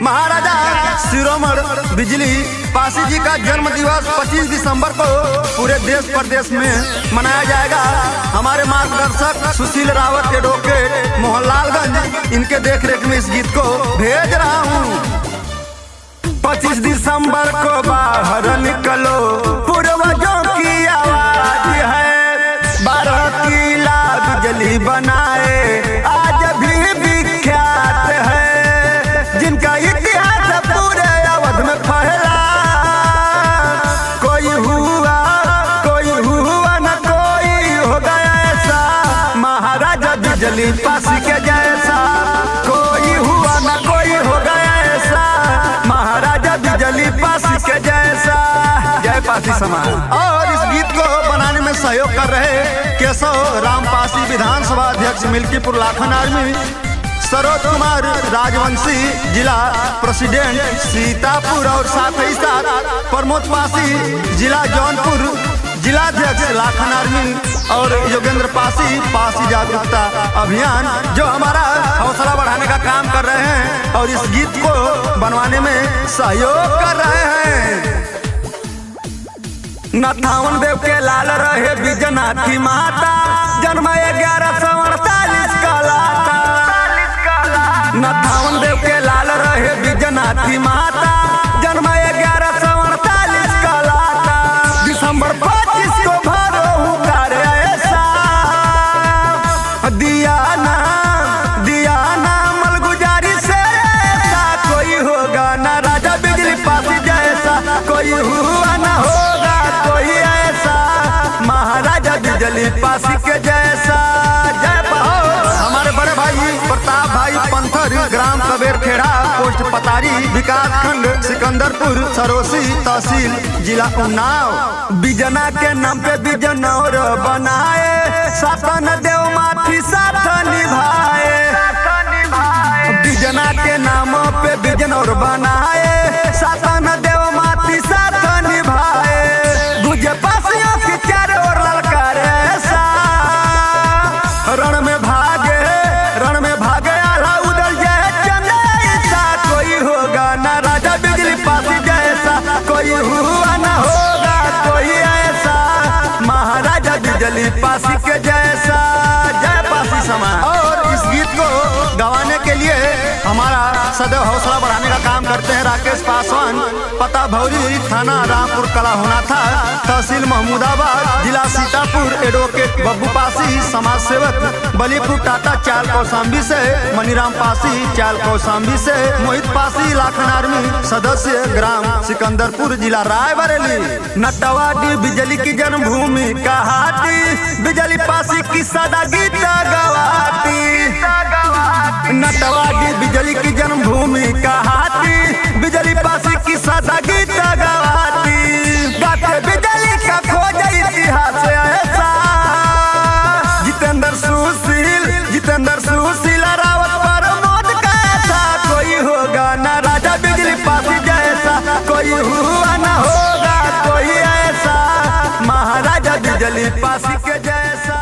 महाराजा शिरोमणि बिजली पासी जी का जन्म दिवस 25 दिसंबर को पूरे देश प्रदेश में मनाया जाएगा। हमारे मार्गदर्शक सुशील रावत एडवोकेट मोहनलालगंज इनके देखरेख में इस गीत को भेज रहा हूँ। 25 दिसंबर को बाहर निकलो, पूर्वजों की आवाज है, 12 किला बिजली बनाए आज भी विख्यात है, जिनका इतिहास पूरे अवध में फैला। कोई हुआ न कोई हो गया ऐसा, महाराजा बिजली पासी के जैसा। कोई हुआ न कोई हो गया ऐसा, महाराजा बिजली पासी के जैसा। जय पासी समाज। और इस गीत को बनाने में सहयोग कर रहे केशव राम पासी विधानसभा अध्यक्ष मिल्कीपुर लाखन आर्मी, सरोज कुमार राजवंशी जिला प्रेसिडेंट सीतापुर, और साथ ही साथ प्रमोद पासी जिला जौनपुर जिलाध्यक्ष लाखन आर्मी, और योगेंद्र पासी पासी जागरूकता अभियान जो हमारा हौसला बढ़ाने का काम कर रहे हैं और इस गीत को बनवाने में सहयोग कर रहे हैं। नथावन देव के लाल रहे बिजनाथी माता, जन्म 1148 का लाता। नथावन देव के लाल रहे बिजनाथी माता, जन्म 1148 का लाता। दिसंबर 25 को भरो हुकार ऐसा, दिया ना मलगुजारी से ऐसा, कोई होगा ना राजा बिजली पासी जैसा। कोई हुआ ना होगा कोई ऐसा, महाराजा बिजली पासी के जैसा। जय हमारे बड़े भाई प्रताप भाई पंथर, ग्राम कबेर खेड़ा, पोस्ट पतारी, विकास खंड सिकंदरपुर, सरोसी तहसील, जिला उन्नाव। बिजना के नाम पे बिजनौर बनाए, सातन देव माथी साथ निभाए। बिजना के नाम पे बिजनौर बनाए, सातन देव माथी साथ निभाए। गुजे पासियों की चारों ओर ललकार ऐसा, रण में भागे आला उदल जय चंदेसा। कोई होगा ना राजा बिजली पासी जैसा, कोई हुआ ना होगा कोई ऐसा, महाराजा बिजली पासी के जैसा। जय पासी समाज। और इस गीत को गवाने के लिए हमारा सदैव हौसला बढ़ाने का काम करते हैं राकेश पासवान, पता भौरी, थाना रामपुर कला होना था, तहसील महमूदाबाद, जिला सीतापुर। एडवोकेट बब्बू पासी समाज सेवक बलीपुर टाटा चाल कौशाम्बी से, मनीराम पासी चाल कौशाम्बी से, मोहित पासी लाखन आर्मी सदस्य ग्राम सिकंदरपुर जिला रायबरेली। नटवाडी बिजली की जन्मभूमि कहाती, बिजली पासी की सदा गीत गवाती। नटवाडी बिजली की जन्मभूमि कहाती, बिजली पासी की सदा गीत गवाती। गाते बिजली का खोज इतिहास ऐसा, जितेंद्र सुशील रावत प्रमोद का ऐसा। कोई होगा ना राजा बिजली पासी जैसा, कोई हुआ ना होगा कोई ऐसा, महाराजा बिजली पासी के जैसा।